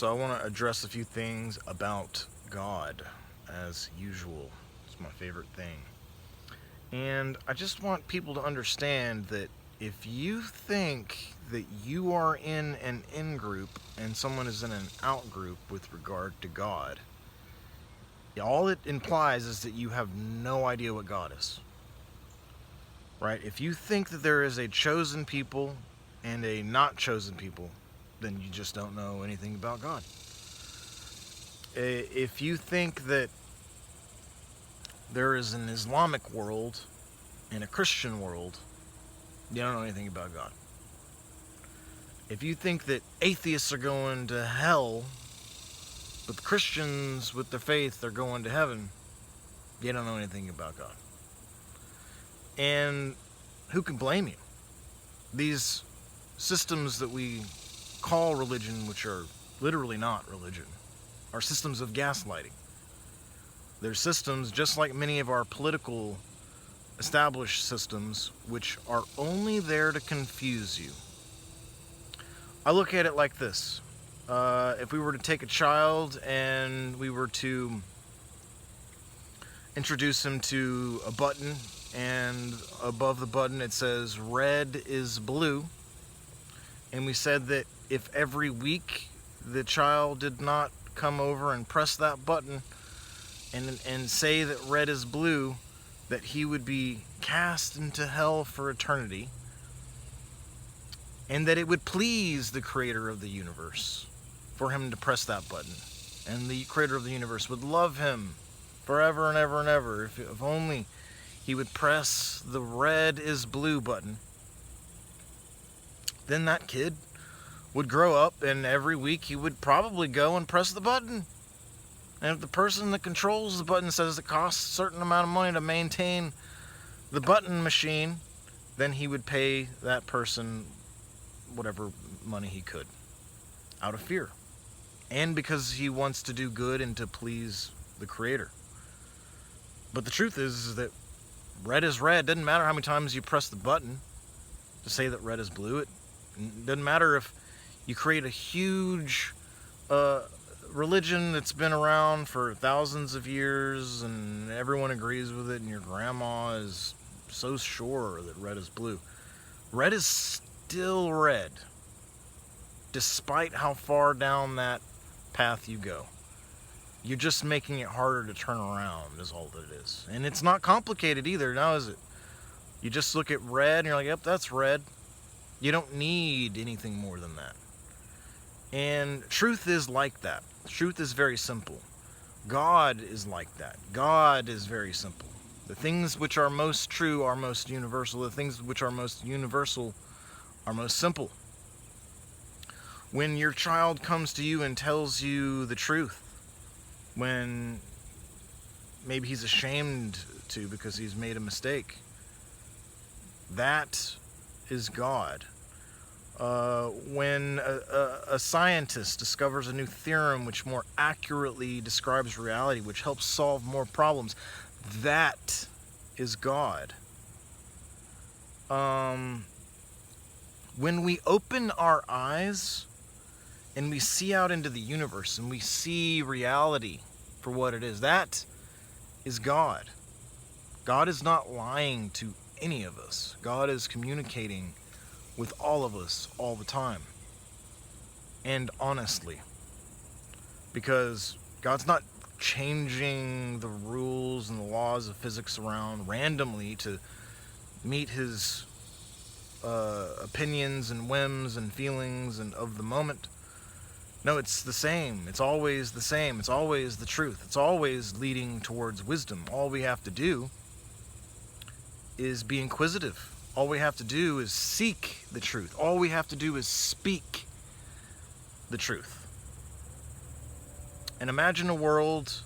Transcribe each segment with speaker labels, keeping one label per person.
Speaker 1: So I want to address a few things about God, as usual. It's my favorite thing. And I just want people to understand that if you think that you are in an in group and someone is in an out group with regard to God, all it implies is that you have no idea what God is. Right? If you think that there is a chosen people and a not chosen people, then you just don't know anything about God. If you think that there is an Islamic world and a Christian world, you don't know anything about God. If you think that atheists are going to hell, but Christians with their faith are going to heaven, you don't know anything about God. And who can blame you? These systems that we call religion, which are literally not religion, are systems of gaslighting. They're systems just like many of our political established systems, which are only there to confuse you. I look at it like this. If we were to take a child and we were to introduce him to a button, and above the button it says red is blue, and we said that if every week the child did not come over and press that button and say that red is blue, that he would be cast into hell for eternity, and that it would please the creator of the universe for him to press that button, and the creator of the universe would love him forever and ever and ever if only he would press the red is blue button. Then that kid would grow up, and every week he would probably go and press the button. And if the person that controls the button says it costs a certain amount of money to maintain the button machine, then he would pay that person whatever money he could, out of fear. And because he wants to do good and to please the creator. But the truth is that red is red. Doesn't matter how many times you press the button to say that red is blue. It doesn't matter if you create a huge religion that's been around for thousands of years and everyone agrees with it, and your grandma is so sure that red is blue. Red is still red, despite how far down that path you go. You're just making it harder to turn around, is all that it is. And it's not complicated either, now is it? You just look at red and you're like, yep, that's red. You don't need anything more than that. And truth is like that. Truth is very simple. God is like that. God is very simple. The things which are most true are most universal. The things which are most universal are most simple. When your child comes to you and tells you the truth, when maybe he's ashamed to because he's made a mistake, that is God. When a scientist discovers a new theorem which more accurately describes reality, which helps solve more problems, that is God. When we open our eyes and we see out into the universe and we see reality for what it is, that is God. God is not lying to any of us. God is communicating with all of us all the time, and honestly, because God's not changing the rules and the laws of physics around randomly to meet his opinions and whims and feelings and of the moment. No, it's the same. It's always the same. It's always the truth. It's always leading towards wisdom. All we have to do is be inquisitive. All we have to do is seek the truth. All we have to do is speak the truth. And imagine a world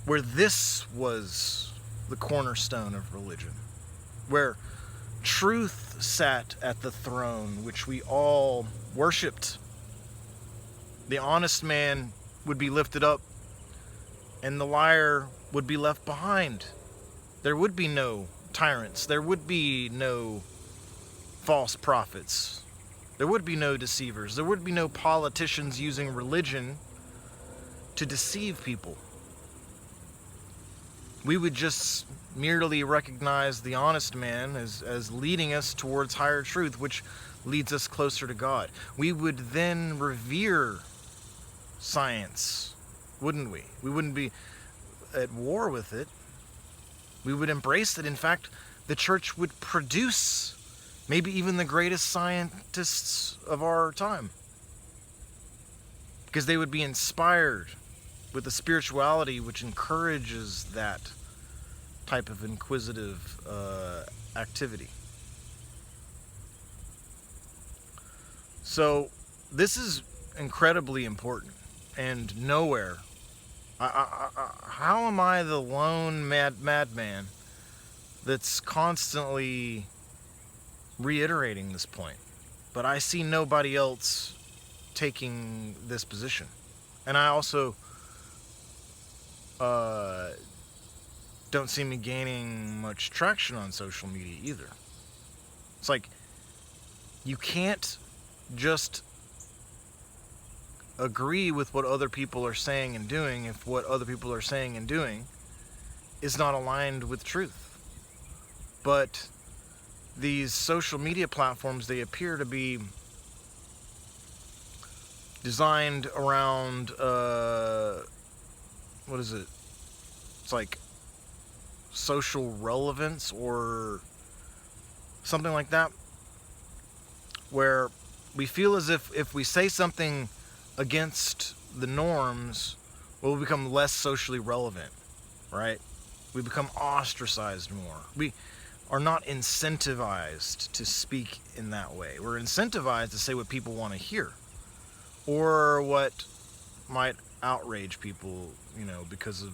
Speaker 1: where this was the cornerstone of religion, where truth sat at the throne which we all worshipped. The honest man would be lifted up, and the liar would be left behind. There would be no tyrants. There would be no false prophets. There would be no deceivers. There would be no politicians using religion to deceive people. We would just merely recognize the honest man as leading us towards higher truth, which leads us closer to God. We would then revere science, wouldn't we? We wouldn't be at war with it. We would embrace it. In fact, the church would produce maybe even the greatest scientists of our time, because they would be inspired with a spirituality which encourages that type of inquisitive activity. So this is incredibly important, and nowhere. How am I the lone madman that's constantly reiterating this point? But I see nobody else taking this position. And I also don't see me gaining much traction on social media either. It's like, you can't just agree with what other people are saying and doing if what other people are saying and doing is not aligned with truth. But these social media platforms, they appear to be designed around what is it? It's like social relevance or something like that, where we feel as if we say something against the norms, we'll become less socially relevant, right? We become ostracized more. We are not incentivized to speak in that way. We're incentivized to say what people want to hear, or what might outrage people, because of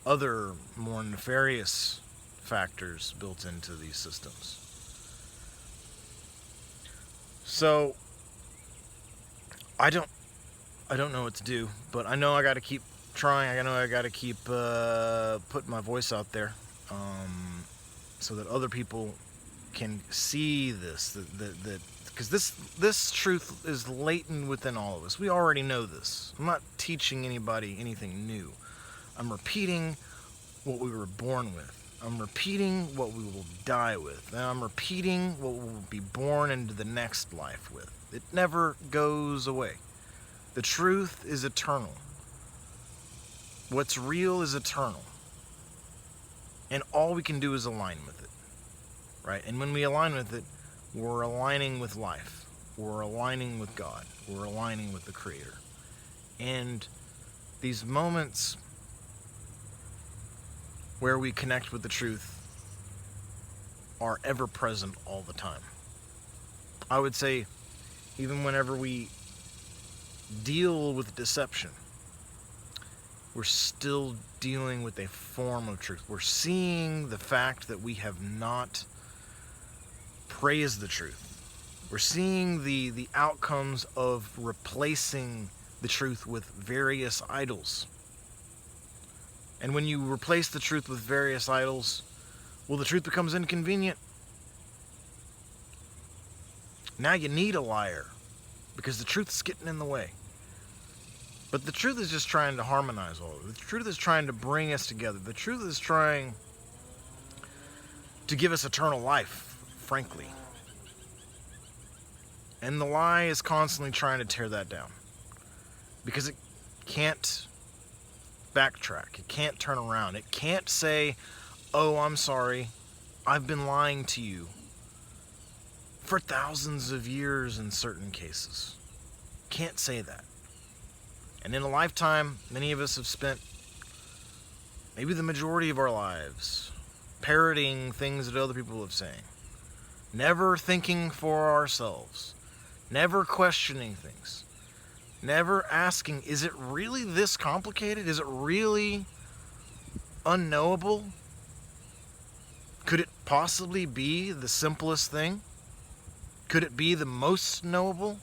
Speaker 1: other more nefarious factors built into these systems. So I don't know what to do, but I know I got to keep trying. I know I got to keep putting my voice out there, so that other people can see this. That because this truth is latent within all of us. We already know this. I'm not teaching anybody anything new. I'm repeating what we were born with. I'm repeating what we will die with. And I'm repeating what we will be born into the next life with. It never goes away. The truth is eternal. What's real is eternal. And all we can do is align with it. Right? And when we align with it, we're aligning with life. We're aligning with God. We're aligning with the Creator. And these moments where we connect with the truth are ever present all the time. I would say, even whenever we deal with deception, we're still dealing with a form of truth. We're seeing the fact that we have not praised the truth. We're seeing the outcomes of replacing the truth with various idols. And when you replace the truth with various idols, well, the truth becomes inconvenient. Now you need a liar, because the truth is getting in the way. But the truth is just trying to harmonize all of it. The truth is trying to bring us together. The truth is trying to give us eternal life, frankly. And the lie is constantly trying to tear that down, because it can't backtrack. It can't turn around. It can't say, oh, I'm sorry, I've been lying to you for thousands of years in certain cases. Can't say that. And in a lifetime, many of us have spent maybe the majority of our lives parroting things that other people have saying, never thinking for ourselves, never questioning things, never asking, is it really this complicated? Is it really unknowable? Could it possibly be the simplest thing? Could it be the most knowable?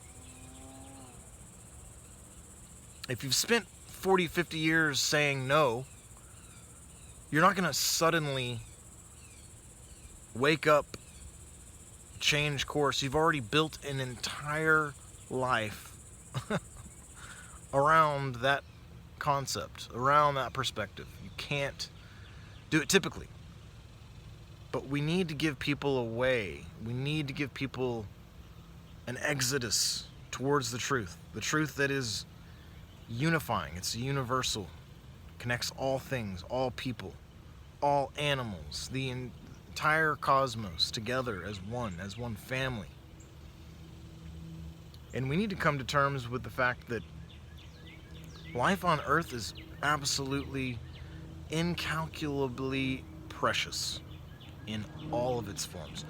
Speaker 1: If you've spent 40, 50 years saying no, you're not going to suddenly wake up change course. You've already built an entire life around that concept, around that perspective. You can't do it typically. But we need to give people a way. We need to give people an exodus towards the truth that is unifying. It's universal, connects all things, all people, all animals, the entire cosmos together as one family. And we need to come to terms with the fact that life on Earth is absolutely incalculably precious in all of its forms.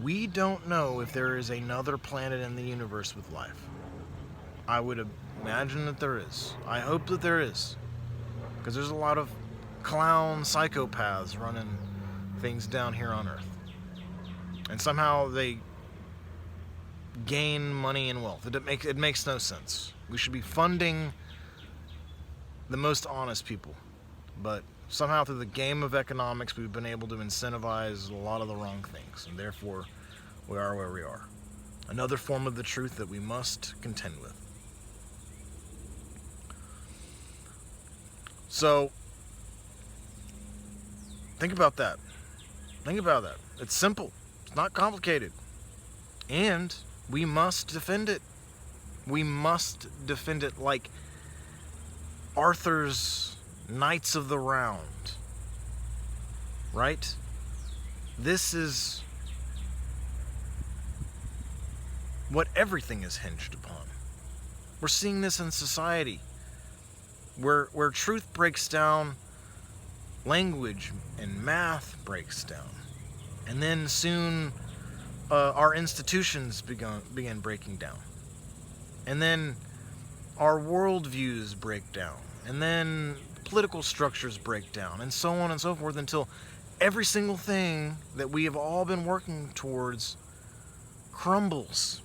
Speaker 1: We don't know if there is another planet in the universe with life. I would imagine that there is. I hope that there is. Because there's a lot of clown psychopaths running things down here on Earth. And somehow they gain money and wealth. It makes no sense. We should be funding the most honest people. But somehow through the game of economics, we've been able to incentivize a lot of the wrong things. And therefore, we are where we are. Another form of the truth that we must contend with. So, think about that. Think about that. It's simple. It's not complicated. And we must defend it. We must defend it like Arthur's Knights of the Round. Right? This is what everything is hinged upon. We're seeing this in society. Where truth breaks down, language and math breaks down. And then soon our institutions begin breaking down. And then our worldviews break down. And then political structures break down. And so on and so forth until every single thing that we have all been working towards crumbles.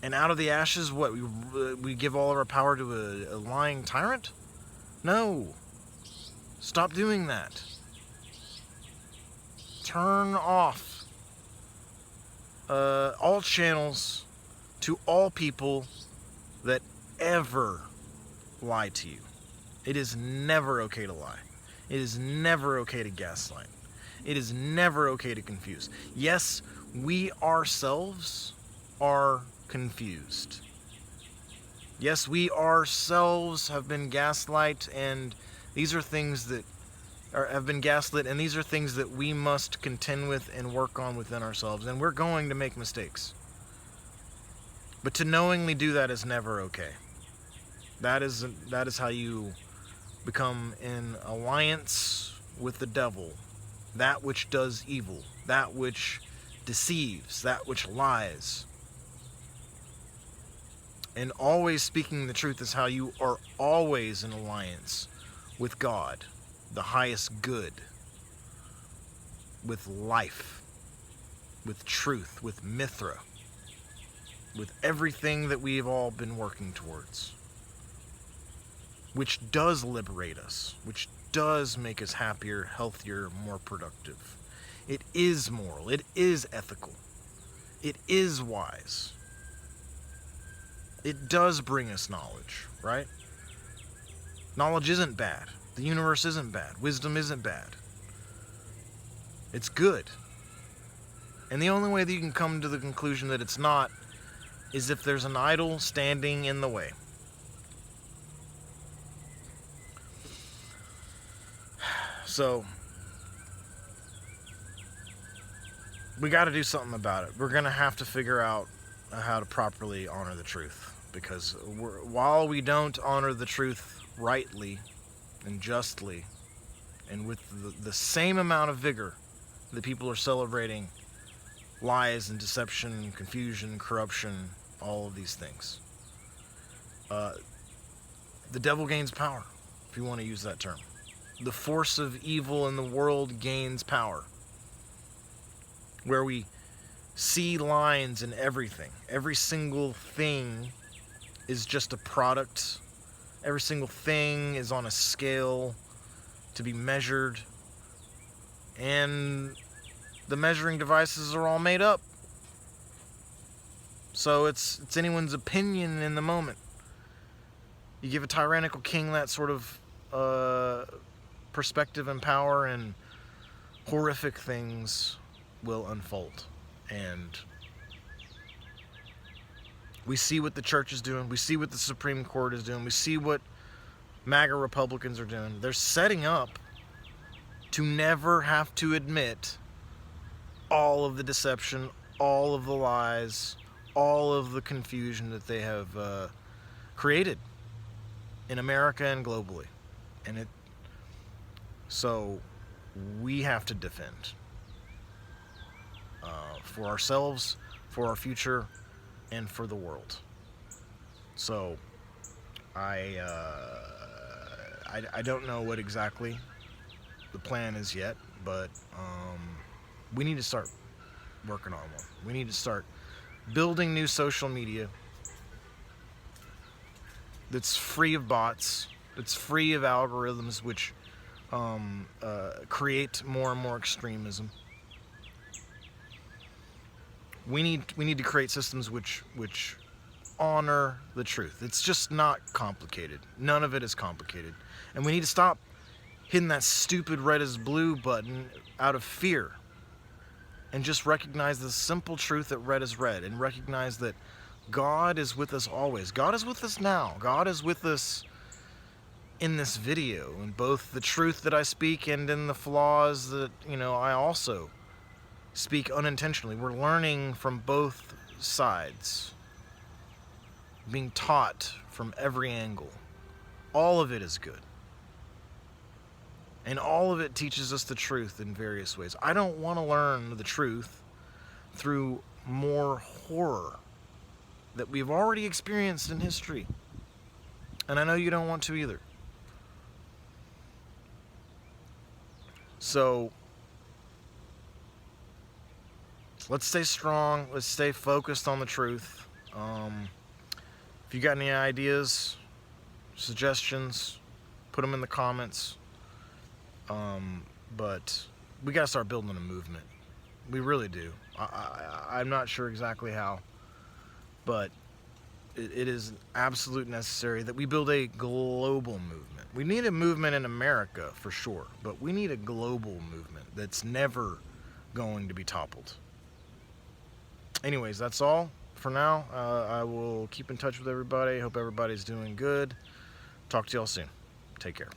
Speaker 1: And out of the ashes, what, we give all of our power to a lying tyrant? No. Stop doing that. Turn off all channels to all people that ever lie to you. It is never okay to lie. It is never okay to gaslight. It is never okay to confuse. Yes, we ourselves are confused. Yes, we ourselves have been gaslight, and these are things that have been gaslit, and these are things that we must contend with and work on within ourselves, and we're going to make mistakes. But to knowingly do that is never okay. That is how you become in alliance with the devil, that which does evil, that which deceives, that which lies. And always speaking the truth is how you are always in alliance with God, the highest good, with life, with truth, with Mithra, with everything that we've all been working towards, which does liberate us, which does make us happier, healthier, more productive. It is moral, it is ethical, it is wise. It does bring us knowledge, right? Knowledge isn't bad. The universe isn't bad. Wisdom isn't bad. It's good. And the only way that you can come to the conclusion that it's not is if there's an idol standing in the way. So, we got to do something about it. We're going to have to figure out how to properly honor the truth. Because while we don't honor the truth rightly and justly, and with the same amount of vigor that people are celebrating lies and deception, confusion, corruption, all of these things, the devil gains power, if you want to use that term. The force of evil in the world gains power. Where we see lines in everything. Every single thing is just a product. Every single thing is on a scale to be measured. And the measuring devices are all made up. So it's anyone's opinion in the moment. You give a tyrannical king that sort of perspective and power, and horrific things will unfold. And we see what the church is doing. We see what the Supreme Court is doing. We see what MAGA Republicans are doing. They're setting up to never have to admit all of the deception, all of the lies, all of the confusion that they have created in America and globally. And so we have to defend for ourselves, for our future, and for the world. So I don't know what exactly the plan is yet, but we need to start working on one. We need to start building new social media that's free of bots, that's free of algorithms which create more and more extremism. We need to create systems which honor the truth. It's just not complicated. None of it is complicated. And we need to stop hitting that stupid red is blue button out of fear, and just recognize the simple truth that red is red, and recognize that God is with us always. God is with us now. God is with us in this video, in both the truth that I speak and in the flaws that, I also speak unintentionally. We're learning from both sides, being taught from every angle. All of it is good. And all of it teaches us the truth in various ways. I don't want to learn the truth through more horror that we've already experienced in history. And I know you don't want to either. So let's stay strong. Let's stay focused on the truth. If you got any ideas, suggestions, put them in the comments. But we gotta start building a movement. We really do. I'm not sure exactly how, but it is absolute necessary that we build a global movement. We need a movement in America for sure, but we need a global movement that's never going to be toppled. Anyways, that's all for now. I will keep in touch with everybody. Hope everybody's doing good. Talk to y'all soon. Take care.